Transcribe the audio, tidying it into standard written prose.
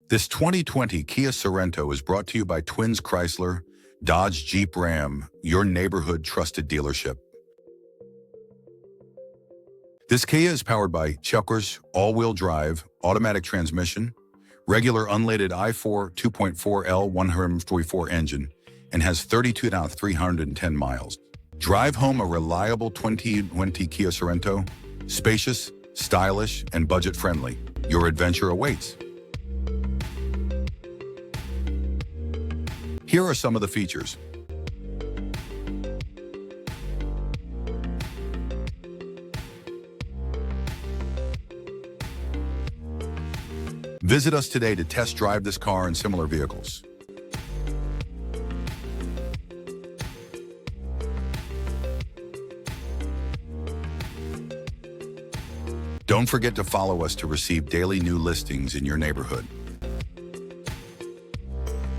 This 2020 Kia Sorento is brought to you by Twins Chrysler, Dodge Jeep Ram, your neighborhood trusted dealership. This Kia is powered by C.D.Jr's all-wheel drive, automatic transmission, regular unleaded i4 2.4L 144 engine, and has 32,310 miles. Drive home a reliable 2020 Kia Sorento, spacious, stylish, and budget-friendly. Your adventure awaits. Here are some of the features. Visit us today to test drive this car and similar vehicles. Don't forget to follow us to receive daily new listings in your neighborhood.